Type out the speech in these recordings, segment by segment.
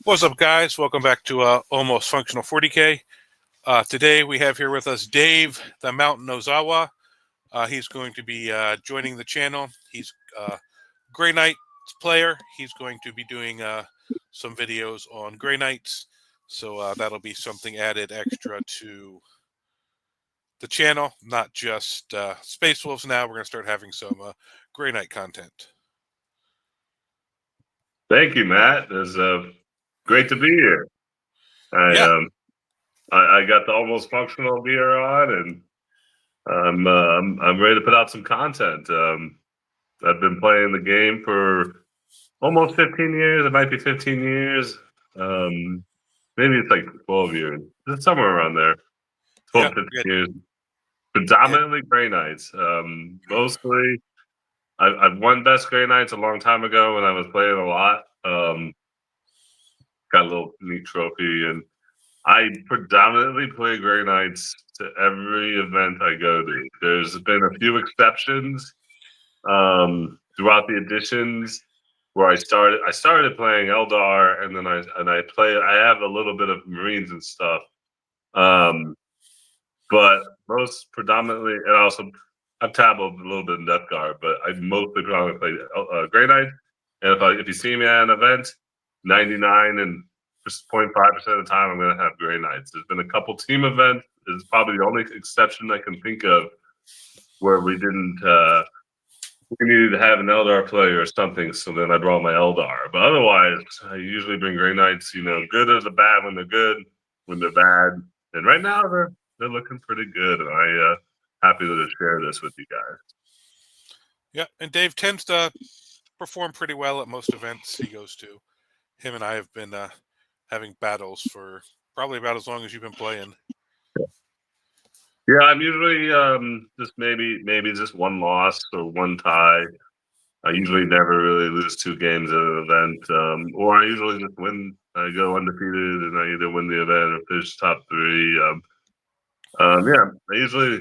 What's up, guys? Welcome back to Almost Functional 40K. Today we have here with us Dave the Mountain Ozawa. He's going to be joining the channel. He's a Grey Knights player. He's going to be doing some videos on Grey Knights. So that'll be something added extra to the channel, not just Space Wolves now. We're going to start having some Grey Knight content. Thank you, Matt. It's great to be here. I got the Almost Functional gear on, and I'm ready to put out some content. I've been playing the game for almost 15 years. It might be 15 years. Maybe it's like 12 years. It's somewhere around there. 12, 15 years. Predominantly Grey Knights. Mostly, I've won Best Grey Knights a long time ago when I was playing a lot. Got a little neat trophy, and I predominantly play Grey Knights to every event I go to. There's been a few exceptions throughout the editions where I started playing Eldar, and then I have a little bit of Marines and stuff. But most predominantly, and also I've tabbled a little bit in Death Guard, but I mostly predominantly play Grey Knight. And if you see me at an event, 99.5% of the time I'm going to have Grey Knights. There's been a couple team events. It's probably the only exception I can think of where we didn't. We needed to have an Eldar player or something, so then I brought my Eldar. But otherwise, I usually bring Grey Knights. Good or the bad when they're good, when they're bad. And right now they're looking pretty good, and I'm happy to share this with you guys. Yeah, and Dave tends to perform pretty well at most events he goes to. Him and I have been having battles for probably about as long as you've been playing. Yeah, I'm usually just maybe just one loss or one tie. I usually never really lose two games at an event, or I usually just win. I go undefeated, and I either win the event or finish top three. Yeah, I usually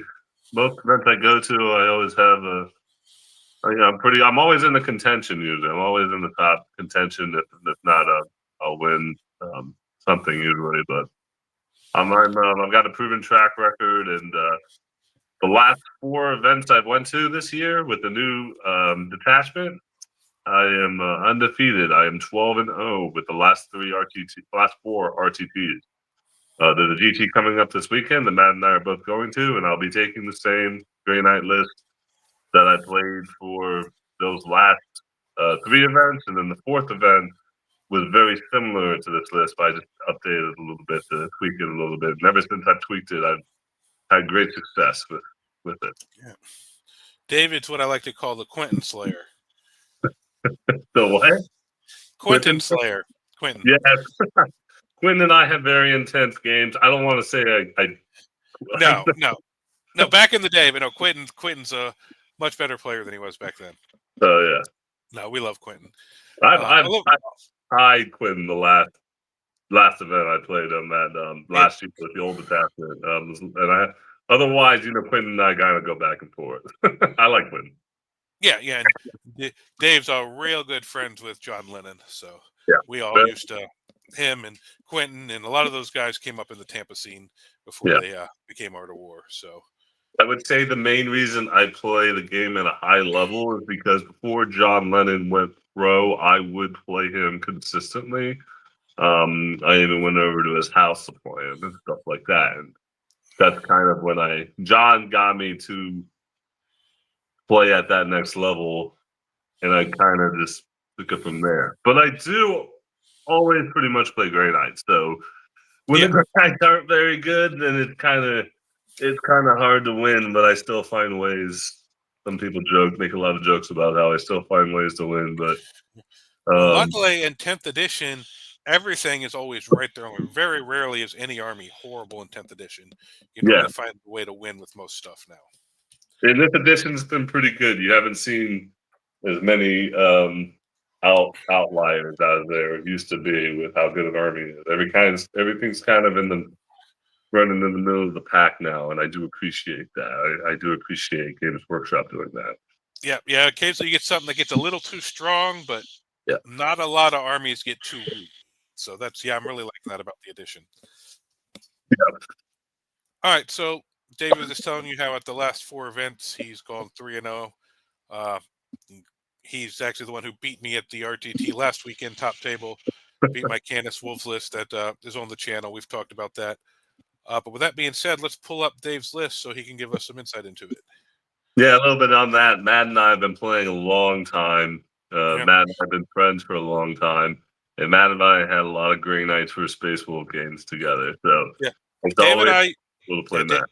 most events I go to, I always have a. I'm always in the contention. Usually, I'm always in the top contention. If not, I'll win something usually. But I've got a proven track record, and the last 4 events I've went to this year with the new detachment, I am undefeated. I am 12-0 with the last 4 RTTs. There's a GT coming up this weekend that Matt and I are both going to, and I'll be taking the same Grey Knight list that I played for those last 3 events, and then the 4th event was very similar to this list, but I just updated it a little bit to tweak it a little bit. And ever since I've tweaked it, I've had great success with it. Yeah. David's what I like to call the Quentin Slayer. The what? Quentin Slayer. Quentin. Yes. Quentin and I have very intense games. I don't want to say I No. Back in the day, but no. Quentin's a much better player than he was back then. Oh yeah. No, we love Quentin. I've tied Quentin the last event I played him at last year with the old detachment. And otherwise, Quentin and I kind of go back and forth. I like Quentin. Yeah. And Dave's real good friends with John Lennon, so yeah, we all used to. Him and Quentin and a lot of those guys came up in the Tampa scene before they became Art of War. So I would say the main reason I play the game at a high level is because before John Lennon went pro, I would play him consistently. I even went over to his house to play him and stuff like that. And that's kind of when John got me to play at that next level, and I kind of just took it from there. But I do always pretty much play Grey Knights. So when the Grey Knights aren't very good, then it's kind of hard to win. But I still find ways. Some people make a lot of jokes about how I still find ways to win. But luckily, in 10th edition, everything is always right there. Very rarely is any army horrible in 10th edition. You normally find a way to win with most stuff now. And this edition's been pretty good. You haven't seen as many outliers as there used to be with how good an army is. Everything's kind of running in the middle of the pack now, and I do appreciate that. I do appreciate Games Workshop doing that. Yeah. Occasionally you get something that gets a little too strong, but not a lot of armies get too weak. So that's I'm really liking that about the addition. Yeah. All right, so David is telling you how at the last 4 events he's gone 3-0. Uh, he's actually the one who beat me at the RTT last weekend top table. Beat my Canis Wolves list that is on the channel. We've talked about that. But with that being said, let's pull up Dave's list so he can give us some insight into it. Yeah, a little bit on that. Matt and I have been playing a long time. Yep. Matt and I have been friends for a long time. And Matt and I had a lot of Grey Knights for Space Wolf games together. So Yeah. it's Dave and always I, cool to yeah, play Matt.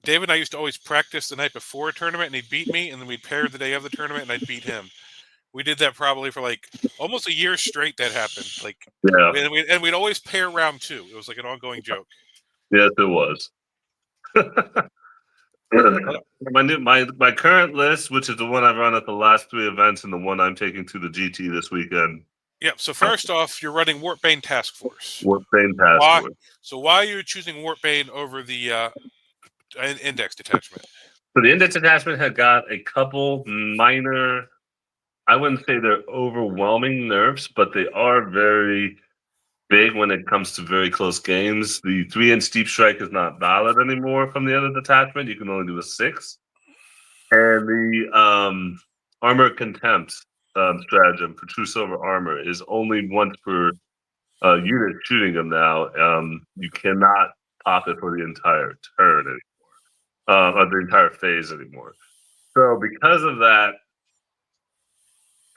Dave and I used to always practice the night before a tournament, and he'd beat me, and then we'd pair the day of the tournament, and I'd beat him. We did that probably for like almost a year straight. That happened. Like, Yeah. we'd always pair round 2. It was like an ongoing joke. Yes, it was. my current list, which is the one I've run at the last 3 events and the one I'm taking to the GT this weekend. Yeah. So first off, you're running Warpbane Taskforce. Warpbane Why? Taskforce. So why are you choosing Warpbane over the index detachment? So the index detachment had got a couple minor, I wouldn't say they're overwhelming nerfs, but they are very big when it comes to very close games. The 3-inch steep strike is not valid anymore from the other detachment. You can only do a 6. And the armor contempt stratagem for true silver armor is only once per unit shooting them now. You cannot pop it for the entire turn anymore, or the entire phase anymore. So because of that,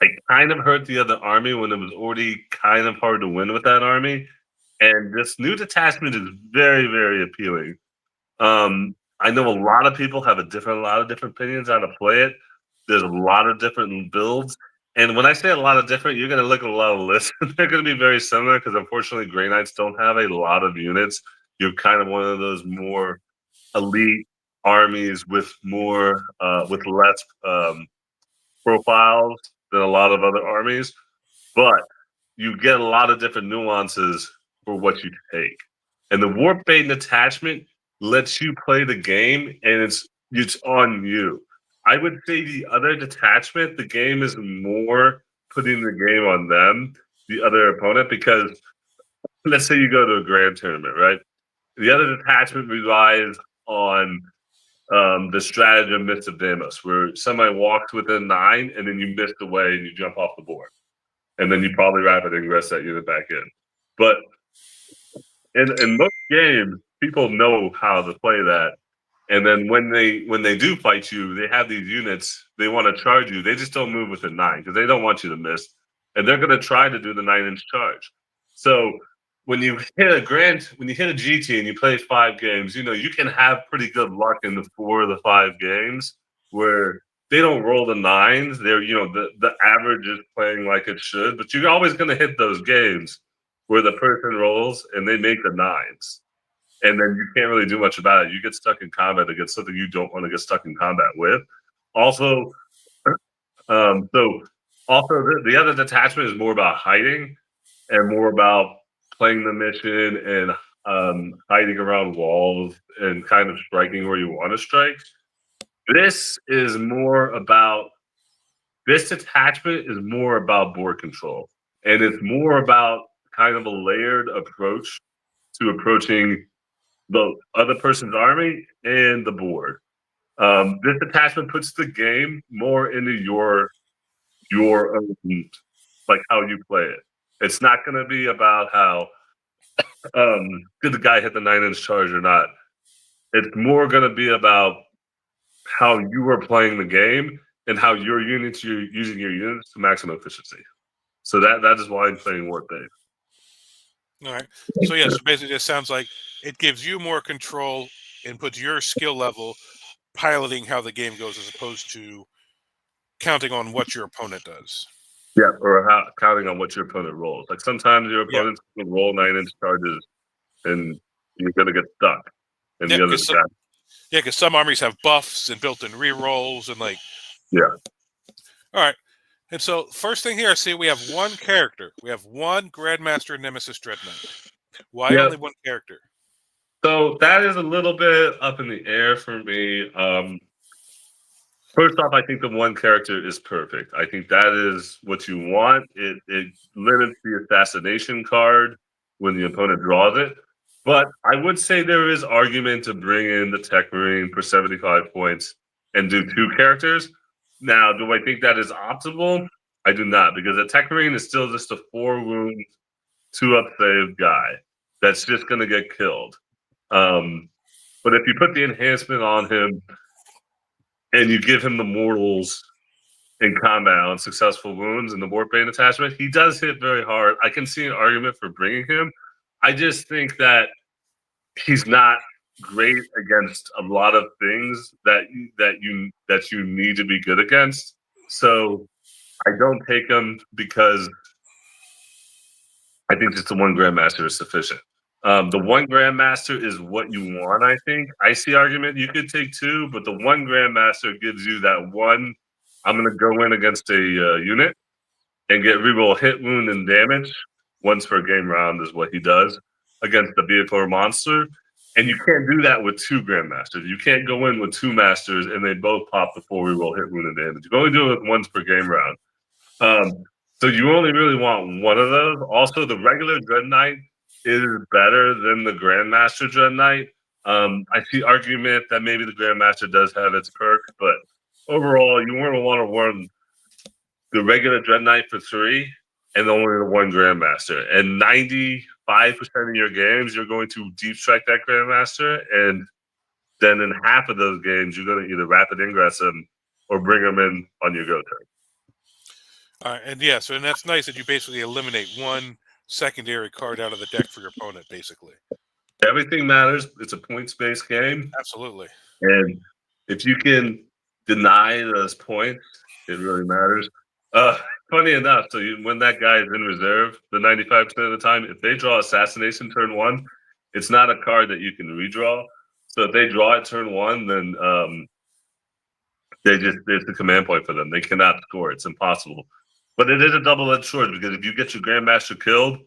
I kind of hurt the other army when it was already kind of hard to win with that army. And this new detachment is very, very appealing. I know a lot of people have a lot of different opinions on how to play it. There's a lot of different builds. And when I say a lot of different, you're going to look at a lot of lists. They're going to be very similar because unfortunately, Grey Knights don't have a lot of units. You're kind of one of those more elite armies with with less profiles than a lot of other armies. But you get a lot of different nuances for what you take. And the Warpbane Detachment lets you play the game and it's on you. I would say the other detachment, the game is more putting the game on them, the other opponent, because let's say you go to a grand tournament, right? The other detachment relies on the stratagem Mist of Demos, where somebody walks within 9 and then you mist away and you jump off the board and then you probably rapid ingress that unit back in. But in most games, people know how to play that. And then when they do fight you, they have these units. They want to charge you. They just don't move within 9 because they don't want you to miss, and they're going to try to do the 9-inch charge. So when you hit when you hit a GT and you play 5 games, you can have pretty good luck in the 4 of the 5 games where they don't roll the 9s. They're the average is playing like it should, but you're always going to hit those games where the person rolls and they make the 9s and then you can't really do much about it. You get stuck in combat against something you don't want to get stuck in combat with. Also, the other detachment is more about hiding and more about playing the mission and hiding around walls and kind of striking where you want to strike. This detachment is more about board control, and it's more about kind of a layered approach to approaching the other person's army and the board. This attachment puts the game more into your own, like how you play it. It's not going to be about how did the guy hit the 9-inch charge or not. It's more going to be about how you are playing the game and how you're using your units to maximum efficiency. So that is why I'm playing Warpbane. All right. So yeah, so basically it sounds like it gives you more control and puts your skill level piloting how the game goes as opposed to counting on what your opponent does. Yeah, or counting on what your opponent rolls. Like sometimes your Yeah. opponent's going to roll 9-inch charges and you're going to get stuck. And Yeah, the other guy. because some armies have buffs and built-in rerolls and like. Yeah. All right. And so first thing here, I see we have one character. We have one Grandmaster Nemesis Dreadnought. Why only one character? So that is a little bit up in the air for me. First off, I think the one character is perfect. I think that is what you want. It limits the assassination card. when the opponent draws it. But I would say there is argument to bring in the Tech Marine for 75 points and do 2 characters. Now, do I think that is optimal? I do not, because a Tech Marine is still just a 4 wound, 2 up save guy that's just going to get killed. But if you put the enhancement on him and you give him the mortals in combat on successful wounds and the Warpbane attachment, he does hit very hard. I can see an argument for bringing him. I just think that he's not great against a lot of things that you need to be good against. So I don't take him because I think just the 1 Grandmaster is sufficient. The 1 Grandmaster is what you want, I think. I see argument you could take 2, but the 1 Grandmaster gives you that one, I'm going to go in against a unit and get reroll hit, wound, and damage once per game round is what he does against the vehicle or monster. And you can't do that with 2 Grandmasters. You can't go in with 2 Masters and they both pop the 4 reroll hit, wound, and damage. You can only do it once per game round. So you only really want 1 of those. Also, the regular Dread Knight is better than the Grandmaster Dread Knight. I see argument that maybe the Grandmaster does have its perks, but overall, you want to run the regular Dread Knight for 3 and only the 1 Grandmaster. And 95% of your games, you're going to deep strike that Grandmaster, and then in half of those games, you're going to either rapid ingress him or bring him in on your go turn. And yeah, so and that's nice that you basically eliminate 1 secondary card out of the deck for your opponent, basically. Everything matters. It's a points-based game. Absolutely. And if you can deny those points, it really matters. Funny enough, so when that guy is in reserve, the 95% of the time, if they draw Assassination turn 1, it's not a card that you can redraw. So if they draw it turn 1, then it's a command point for them. They cannot score. It's impossible. But it is a double-edged sword, because if you get your Grandmaster killed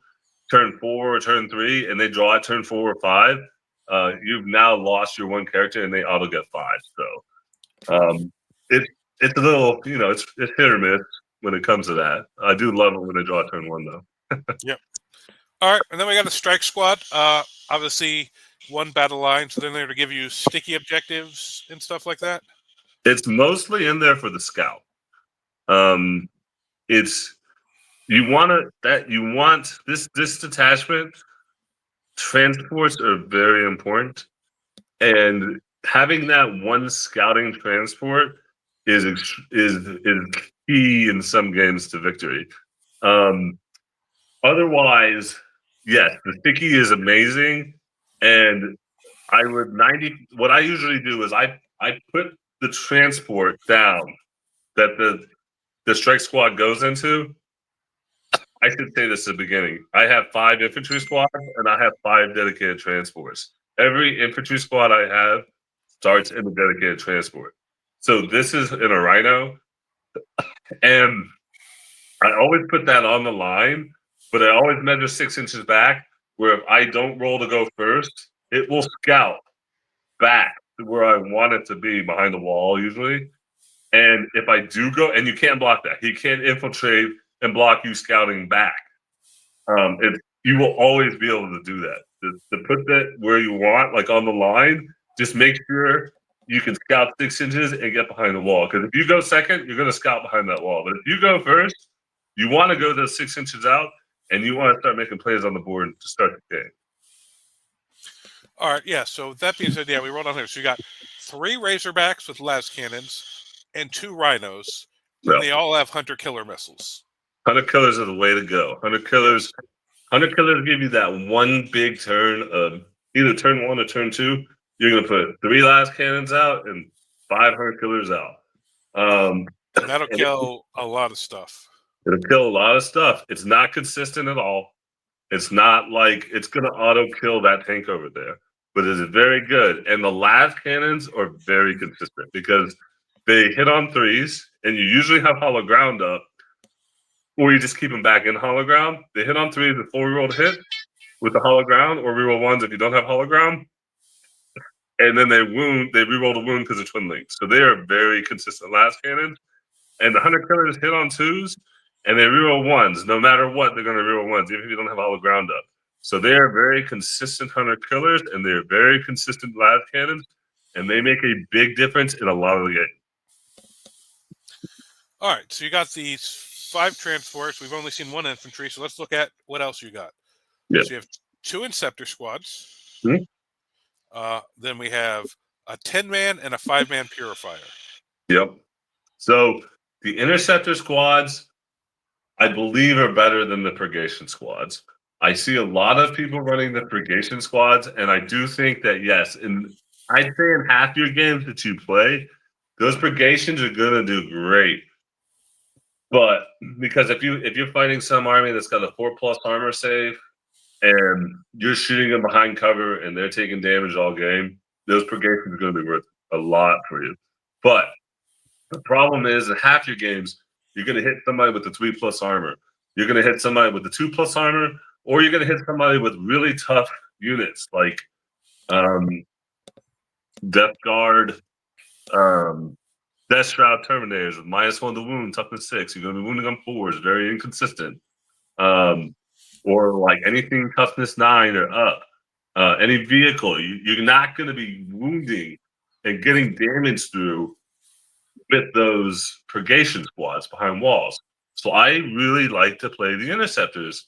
turn 4 or turn 3 and they draw it turn 4 or 5, you've now lost your 1 character and they auto get 5. So it's a little, it's hit or miss when it comes to that. I do love it when they draw turn 1, though. Yep. All right, and then we got the Strike Squad. Obviously, 1 battle line, so they're there to give you sticky objectives and stuff like that. It's mostly in there for the scout. It's you want this detachment. Transports are very important, and having that 1 scouting transport is key in some games to victory. Otherwise, yes, the sticky is amazing, and what I usually do is I put the transport down that the strike squad goes into. I should say this at the beginning. I have 5 infantry squads and I have 5 dedicated transports. Every infantry squad I have starts in a dedicated transport. So this is in a Rhino, and I always put that on the line, but I always measure 6 inches back, where if I don't roll to go first, it will scout back to where I want it to be, behind the wall usually. And if I do go, and you can't block that. He can't infiltrate and block you scouting back. You will always be able to do that. To put that where you want, like on the line, just make sure you can scout 6 inches and get behind the wall. Because if you go second, you're going to scout behind that wall. But if you go first, you want to go those 6 inches out, and you want to start making plays on the board to start the game. All right, yeah. So that being said, yeah, we rolled on here. So you got 3 Razorbacks with las cannons and 2 Rhinos, and they all have Hunter Killer missiles. Hunter Killers are the way to go. Hunter Killers give you that 1 big turn of either turn 1 or turn 2. You're going to put 3 las cannons out and 5 Hunter Killers out. And that'll kill a lot of stuff. It'll kill a lot of stuff. It's not consistent at all. It's not like it's going to auto kill that tank over there, but it's very good. And the las cannons are very consistent because they hit on 3s, and you usually have hollow ground up, or you just keep them back in hollow ground. They hit on 3s before reroll to hit with the hollow ground, or reroll 1s if you don't have hollow ground. And then they reroll the wound because of twin links. So they are very consistent las cannons. And the Hunter Killers hit on 2s, and they reroll 1s. No matter what, they're going to reroll 1s, even if you don't have hollow ground up. So they are very consistent hunter killers, and they're very consistent las cannons, and they make a big difference in a lot of the game. All right, so you got these 5 transports. We've only seen 1 infantry, so let's look at what else you got. Yeah. So you have 2 Inceptor squads. Mhm. Then we have a 10-man and a 5-man Purifier. Yep. So the interceptor squads, I believe, are better than the purgation squads. I see a lot of people running the purgation squads, and I do think that, yes, I'd say in half your games that you play, those purgations are going to do great. But because if you're fighting some army that's got a 4+ armor save, and you're shooting them behind cover and they're taking damage all game, those purgations are going to be worth a lot for you. But the problem is, in half your games, you're going to hit somebody with the 3+ armor. You're going to hit somebody with the 2+ armor, or you're going to hit somebody with really tough units like Death Guard, Death Shroud Terminators with -1 to wound, toughness 6. You're going to be wounding on 4s, very inconsistent. Or like anything toughness 9 or up. Any vehicle, you're not going to be wounding and getting damage through with those purgation squads behind walls. So I really like to play the interceptors.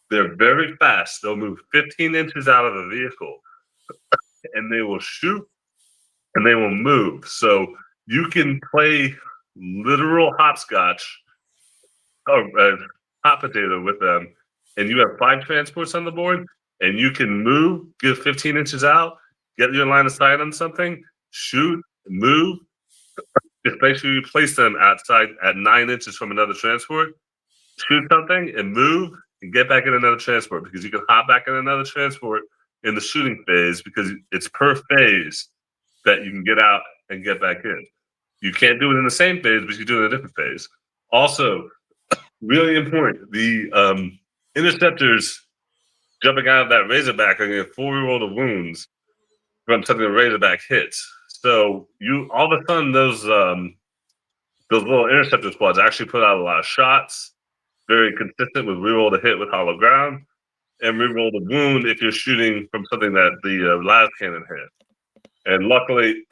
They're very fast. They'll move 15 inches out of the vehicle, and they will shoot and they will move. So you can play literal hopscotch or hot potato with them, and you have 5 transports on the board, and you can move, get 15 inches out, get your line of sight on something, shoot, move. Just make sure you place them outside at 9 inches from another transport, shoot something, and move, and get back in another transport, because you can hop back in another transport in the shooting phase, because it's per phase that you can get out and get back in. You can't do it in the same phase, but you do it in a different phase. Also, really important, the interceptors jumping out of that Razorback are going to full reroll the wounds from something the Razorback hits. So you all of a sudden those little interceptor squads actually put out a lot of shots, very consistent with reroll the hit with hollow ground, and reroll the wound if you're shooting from something that the las cannon hit. And luckily,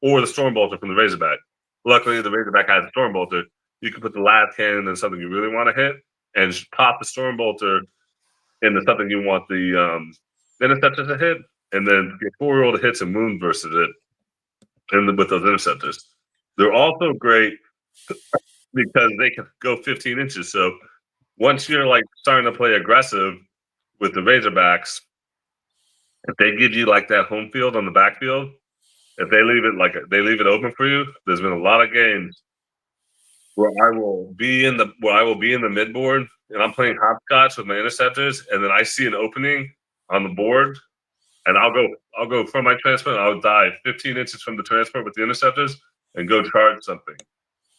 or the Stormbolter from the Razorback. Luckily, the Razorback has a Stormbolter. You can put the las cannon in something you really want to hit, and pop the Stormbolter into something you want the interceptor to hit, and then get 4-year-old hits and wound versus it, and with those interceptors. They're also great because they can go 15 inches. So once you're like starting to play aggressive with the Razorbacks, if they give you like that home field on the backfield, if they leave it open for you, there's been a lot of games where I will be in the mid board and I'm playing hopscotch with my interceptors, and then I see an opening on the board, and I'll go from my transport, and I'll dive 15 inches from the transport with the interceptors and go charge something,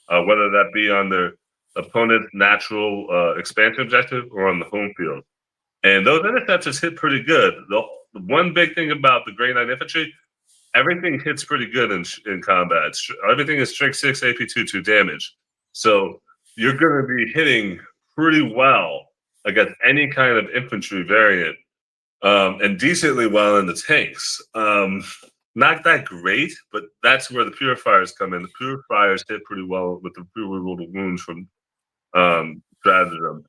whether that be on their opponent's natural expansion objective or on the home field. And those interceptors hit pretty good. The one big thing about the Grey Knight infantry, everything hits pretty good in combat. Everything is strength 6, AP 2 damage. So you're going to be hitting pretty well against any kind of infantry variant, and decently well in the tanks. Not that great, but that's where the Purifiers come in. The Purifiers hit pretty well with the reroll wounds from stratagem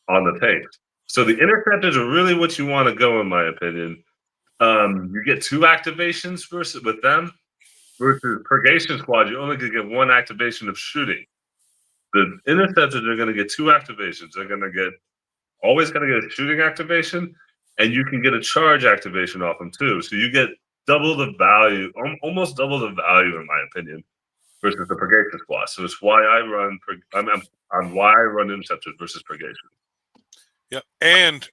on the tanks. So the interceptors are really what you want to go, in my opinion. You get 2 activations with them versus Purgation Squad. You only can get 1 activation of shooting. The interceptors are going to get 2 activations. They're always going to get a shooting activation, and you can get a charge activation off them too. So you get double the value, almost double the value, in my opinion, versus the Purgation Squad. So it's why I run. Why I run interceptors versus Purgation. Yep, and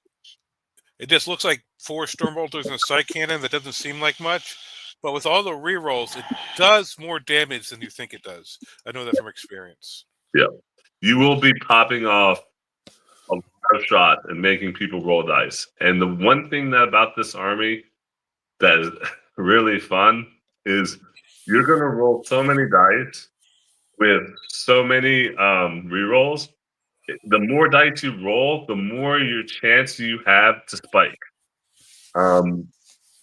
it just looks like 4 Stormbolters and a Sight Cannon. That doesn't seem like much, but with all the rerolls, it does more damage than you think it does. I know that from experience. Yeah, you will be popping off a lot of shots and making people roll dice. And the one thing about this army that is really fun is you're going to roll so many dice with so many rerolls. The more dice you roll, the more your chance you have to spike. And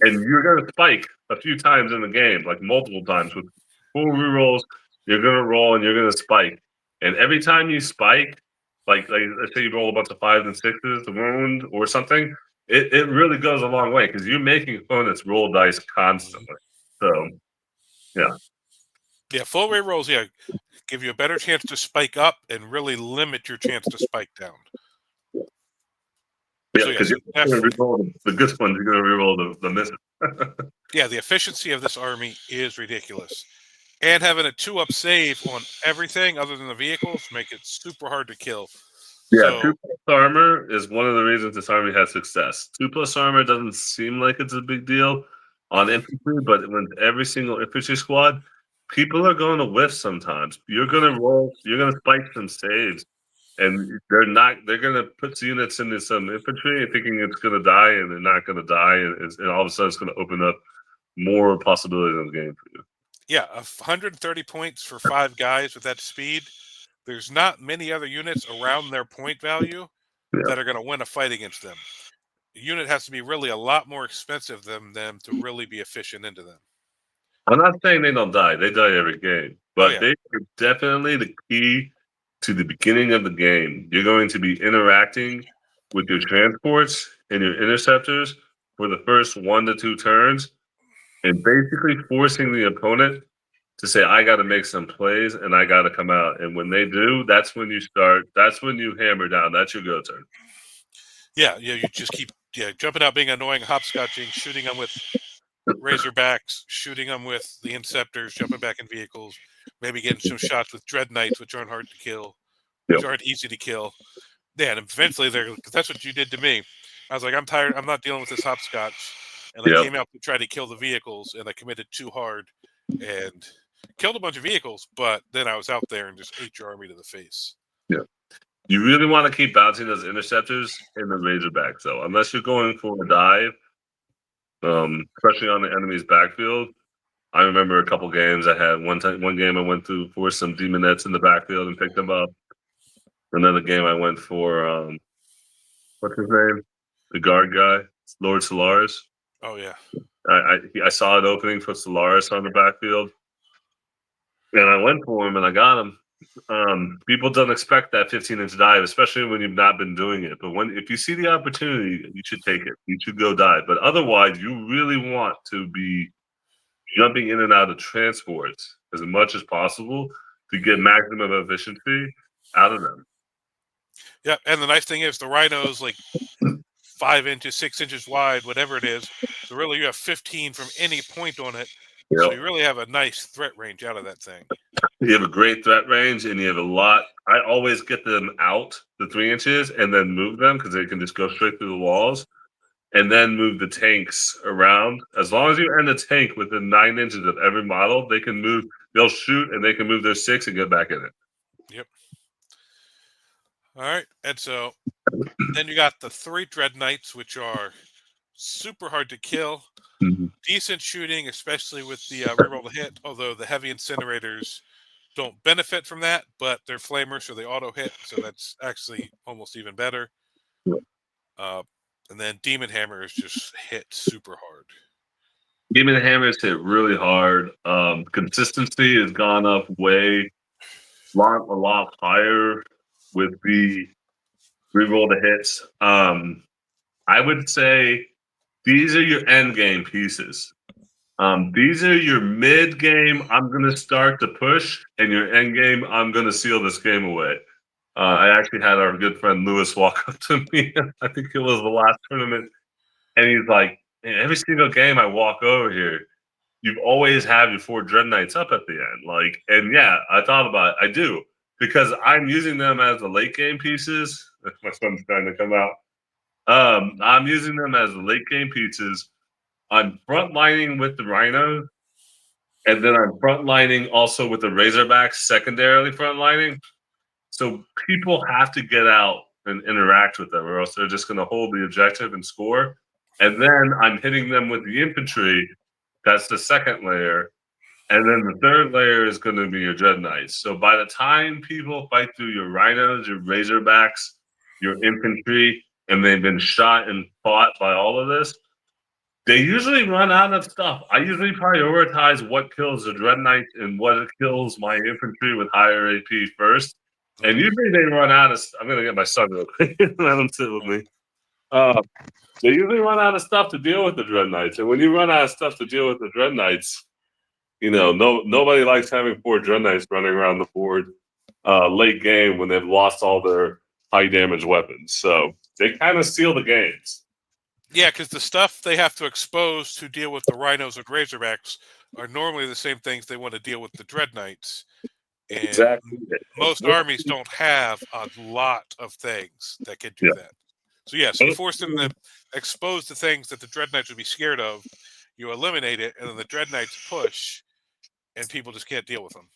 you're going to spike a few times in the game, like multiple times with full rerolls. You're going to roll and you're going to spike. And every time you spike, like let's say you roll a bunch of fives and sixes to wound or something, it really goes a long way because you're making opponents roll dice constantly. So yeah, Yeah, full rerolls, yeah, give you a better chance to spike up and really limit your chance to spike down. yeah, So because yes, you're going to reroll the good ones. You're going to reroll the misses. yeah, the efficiency of this army is ridiculous. And having a 2-up save on everything other than the vehicles make it super hard to kill. Yeah, So 2+ armor is one of the reasons this army has success. 2+ armor doesn't seem like it's a big deal on infantry, but when every single infantry squad, people are going to whiff sometimes. You're going to roll, you're going to spike some saves, and they're going to put units into some infantry and thinking it's going to die, and they're not going to die, and all of a sudden it's going to open up more possibilities in the game for you. yeah, 130 points for 5 guys with that speed. There's not many other units around their point value Yeah. that are going to win a fight against them. The unit has to be really a lot more expensive than them to really be efficient into them. I'm not saying they don't die. They die every game, Oh but yeah, they are definitely the key to the beginning of the game. You're going to be interacting with your transports and your interceptors for the first 1 to 2 turns and basically forcing the opponent to say, I got to make some plays and I got to come out. And when they do, that's when you start, that's when you hammer down. That's your go turn. yeah. You just keep jumping out, being annoying, hopscotching, shooting them with Razorbacks, shooting them with the Interceptors, jumping back in vehicles, maybe getting some shots with Dread Knights, which aren't hard to kill, which Yep. aren't easy to kill. Yeah, and eventually they're because that's what you did to me. I was like, I'm tired. I'm not dealing with this hopscotch, and I Yep. came out to try to kill the vehicles, and I committed too hard, and killed a bunch of vehicles. But then I was out there and just ate your army to the face. Yep. You really want to keep bouncing those interceptors in the Razorbacks, though, unless you're going for a dive, especially on the enemy's backfield. I remember a couple games I had. One game I went through for some demonettes in the backfield and picked them up. Another game I went for what's his name, the guard guy, Lord Solaris. Oh yeah, I saw an opening for Solaris on the backfield, and I went for him and I got him. People don't expect that 15-inch dive, especially when you've not been doing it. But if you see the opportunity, you should take it. You should go dive. But otherwise, you really want to be jumping in and out of transports as much as possible to get maximum efficiency out of them. yeah. And the nice thing is the Rhino's like 5 inches, 6 inches wide, whatever it is. So really, you have 15 from any point on it. So Yep. you really have a nice threat range out of that thing. You have a great threat range and you have a lot. I always get them out the 3 inches and then move them because they can just go straight through the walls and then move the tanks around. As long as you end the tank within 9 inches of every model, they can move, they'll shoot and they can move their 6 and get back in it. Yep. All right. And so then you got the 3 Dread Knights, which are super hard to kill. Mhm. Decent shooting, especially with the reroll to hit, although the heavy incinerators don't benefit from that, but they're flamers, so they auto hit, so that's actually almost even better. Uh, and then Demon Hammers just hit super hard. Demon Hammers hit really hard. Consistency has gone up a lot higher with the reroll the hits. I would say these are your end game pieces. These are your mid game. I'm going to start to push, and your end game. I'm going to seal this game away. I actually had our good friend Lewis walk up to me. I think it was the last tournament, and he's like, "Man, every single game I walk over here, you always have your 4 Dread Knights up at the end." Like, and yeah, I thought about it. I do because I'm using them as the late game pieces. My son's trying to come out. I'm using them as the late game pieces. I'm frontlining with the Rhinos, and then I'm frontlining also with the Razorbacks, secondarily frontlining. So people have to get out and interact with them, or else they're just going to hold the objective and score. And then I'm hitting them with the infantry. That's the second layer. And then the third layer is going to be your Dread Knights. So by the time people fight through your Rhinos, your Razorbacks, your infantry, and they've been shot and fought by all of this, They usually run out of stuff. I usually prioritize what kills the Dread Knights and what kills my infantry with higher AP first. And usually they run out of. I'm gonna get my son real quick. Let him sit with me. They usually run out of stuff to deal with the Dread Knights, and when you run out of stuff to deal with the Dread Knights, nobody likes having 4 Dread Knights running around the board late game when they've lost all their high damage weapons. So they kind of steal the games. Yeah, because the stuff they have to expose to deal with the Rhinos and Razorbacks are normally the same things they want to deal with the Dread Knights. And exactly. most armies don't have a lot of things that can do that. So yes, you force them to expose the things that the Dread Knights would be scared of. You eliminate it, and then the Dread Knights push, and people just can't deal with them.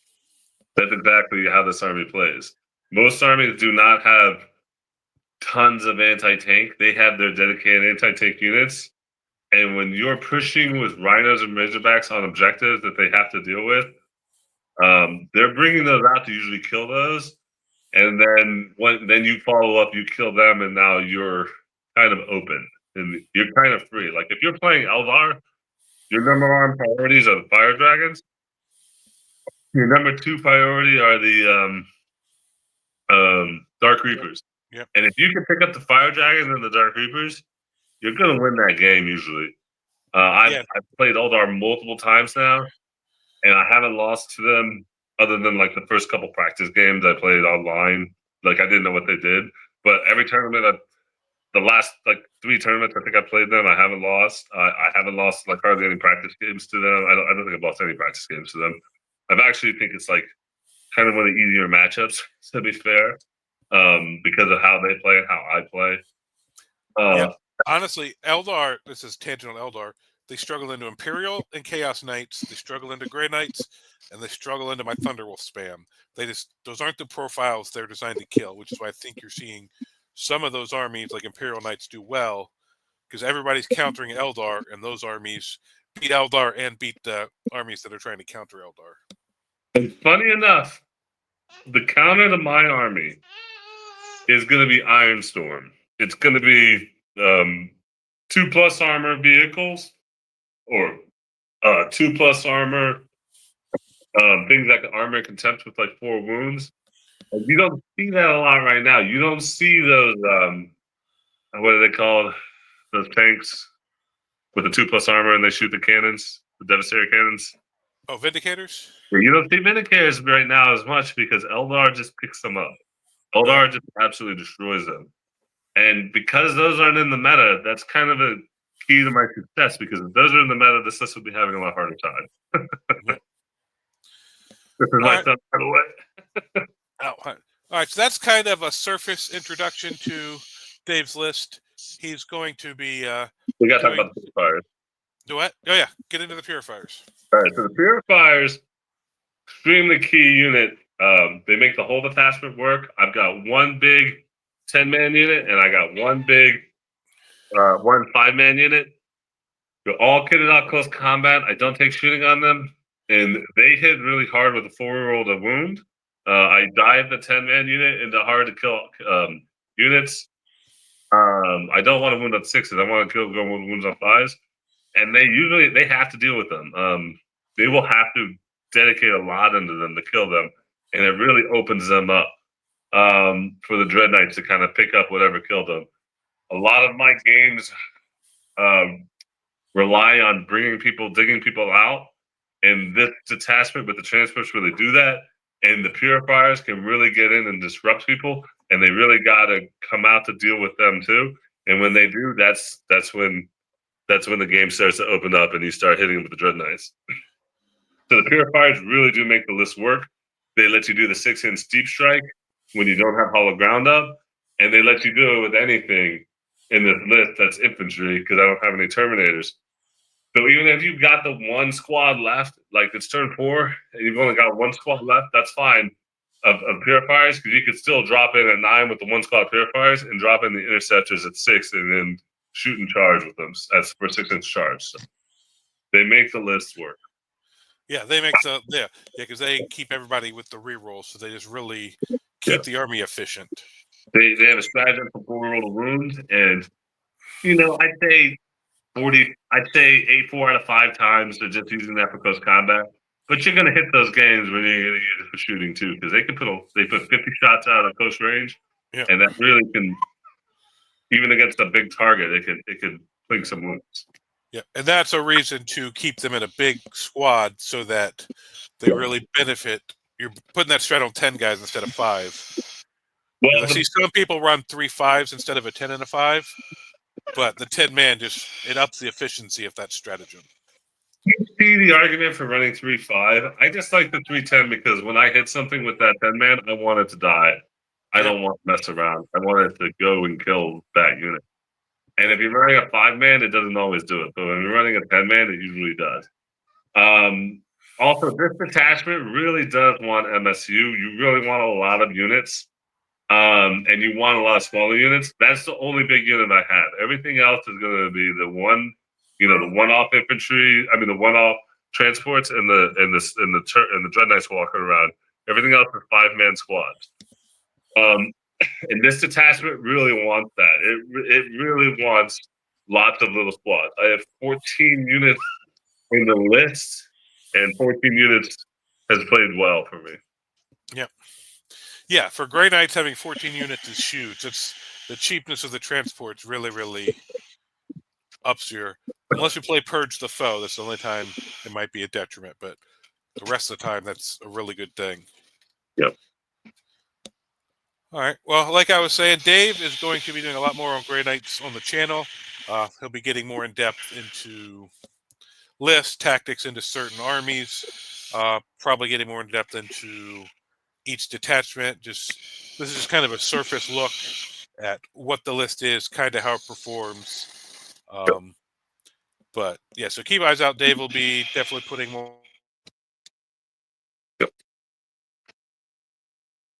That's exactly how this army plays. Most armies do not have tons of anti-tank. They have their dedicated anti-tank units. And when you're pushing with Rhinos and Razorbacks on objectives that they have to deal with, they're bringing those out to usually kill those. And then you follow up, you kill them, and now you're kind of open and you're kind of free. Like if you're playing Eldar, your number one priorities are the Fire Dragons. Your number 2 priority are the Dark Reapers. Yep. And if you can pick up the Fire Dragons and the Dark Reapers, you're gonna win that game usually. I've played Eldar multiple times now, and I haven't lost to them other than like the first couple practice games I played online. Like I didn't know what they did, but every tournament, the last like 3 tournaments I think I played them, I haven't lost. I haven't lost like hardly any practice games to them. I don't think I've lost any practice games to them. I actually think it's like kind of one of the easier matchups, to be fair, because of how they play and how I play. Honestly, Eldar, this is tangent on Eldar, they struggle into Imperial and Chaos Knights, they struggle into Grey Knights, and they struggle into my Thunderwolf spam. Those aren't the profiles they're designed to kill, which is why I think you're seeing some of those armies like Imperial Knights do well, because everybody's countering Eldar, and those armies beat Eldar and beat the armies that are trying to counter Eldar. And funny enough, the counter to my army is going to be Ironstorm. It's going to be 2+ armor vehicles, or 2+ armor things like armor contempt with like 4 wounds. You don't see that a lot right now. You don't see those what are they called? Those tanks with the 2+ armor and they shoot the cannons, the Devastator cannons. Oh, Vindicators? You don't see Vindicators right now as much because Eldar just picks them up. Eldar just absolutely destroys them. And because those aren't in the meta, that's kind of a key to my success, because if those are in the meta, this list would be having a lot harder time. This is my son, by the way. All right, so that's kind of a surface introduction to Dave's list. He's going to be we got to talk about the Purifiers. Do what? Oh yeah, get into the Purifiers. All right, so the Purifiers, extremely key unit. They make the whole detachment work. I've got one big 10-man unit, and I got one big 1 5-man unit. They're all kitted out close combat. I don't take shooting on them, and they hit really hard with a 4-year-old a wound. I dive the 10-man unit into hard to kill units. I don't want to wound on 6s. I want to go wounds on 5s, and they have to deal with them. They will have to dedicate a lot into them to kill them, and it really opens them up for the Dread Knights to kind of pick up whatever killed them. A lot of my games rely on digging people out, and this detachment with the transports really do that. And the Purifiers can really get in and disrupt people, and they really got to come out to deal with them too. And when they do, that's when the game starts to open up, and you start hitting them with the Dread Knights. So the Purifiers really do make the list work. They let you do the 6-inch steep strike when you don't have hollow ground up, and they let you do it with anything in this list that's infantry, because I don't have any Terminators. So even if you've got the 1 squad left, like it's turn 4, and you've only got 1 squad left, that's fine of Purifiers, because you could still drop in at 9 with the 1 squad Purifiers and drop in the interceptors at 6 and then shoot and charge with them as for 6-inch charge. So they make the list work. Yeah, they make because they keep everybody with the rerolls, so they just really keep the army efficient. They have a strategy for 4-year-old wounds, and I'd say I'd say 8 out of 5 times they're just using that for close combat. But you're gonna hit those games when you're gonna use it for shooting too, because they put 50 shots out at close range, Yeah. and that really can, even against a big target, it could fling some wounds. Yeah, and that's a reason to keep them in a big squad so that they really benefit. You're putting that strat on 10 guys instead of 5. Well, I see some people run 3 5s instead of a 10 and a 5, but the 10-man it ups the efficiency of that stratagem. you see the argument for running 3-5. I just like the 3-10 because when I hit something with that 10-man, I want it to die. I don't want to mess around. I want it to go and kill that unit. And if you're running a 5-man, it doesn't always do it. But when you're running a 10-man, it usually does. Also, this detachment really does want MSU. You really want a lot of units, and you want a lot of smaller units. That's the only big unit I have. Everything else is going to be the one-off infantry. I mean, the one-off transports and the Dread Knights walking around. Everything else is 5-man squads. And this detachment really wants that. It really wants lots of little squads. I have 14 units in the list, and 14 units has played well for me. Yep. Yeah, for Grey Knights, having 14 units is huge. It's the cheapness of the transports really ups your. Unless you play Purge the Foe, that's the only time it might be a detriment. But the rest of the time, that's a really good thing. Yep. All right. Well, like I was saying, Dave is going to be doing a lot more on Grey Knights on the channel. He'll be getting more in depth into lists, tactics into certain armies. Probably getting more in depth into each detachment. This is just kind of a surface look at what the list is, kind of how it performs. But yeah, so keep eyes out. Dave will be definitely putting more. Yep.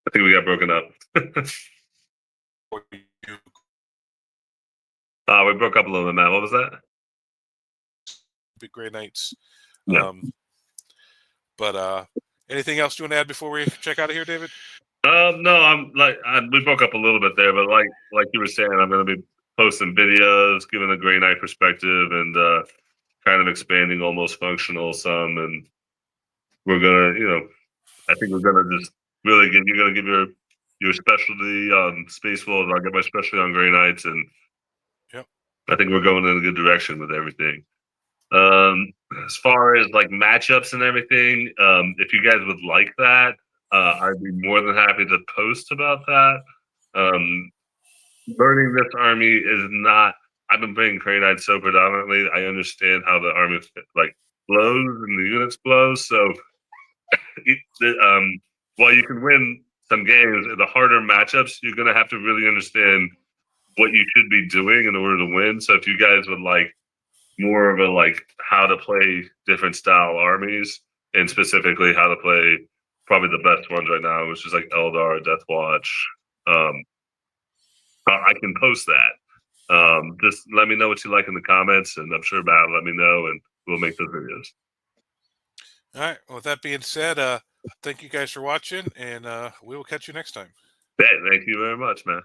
I think we got broken up. We broke up a little bit, Matt. What was that? Big Grey Knights. Yeah. But anything else you want to add before we check out of here, David? No, we broke up a little bit there, but like you were saying, I'm going to be posting videos, giving a Grey Knight perspective, and kind of expanding almost functional some. And we're gonna, I think we're gonna just really you're gonna give your specialty on Space Wolves. I'll get my specialty on Grey Knights, and yep. I think we're going in a good direction with everything. As far as like matchups and everything, if you guys would like that, I'd be more than happy to post about that. Learning this army is not. I've been playing Grey Knights so predominantly. I understand how the army flows and the units flow. So, while you can win some games, the harder matchups, you're going to have to really understand what you should be doing in order to win. So, if you guys would like more of a how to play different style armies, and specifically how to play probably the best ones right now, which is like Eldar, Death Watch. I can post that. Just let me know what you like in the comments, and I'm sure Matt will let me know, and we'll make those videos. All right. Well, with that being said, thank you guys for watching, and we will catch you next time. Yeah, thank you very much, man.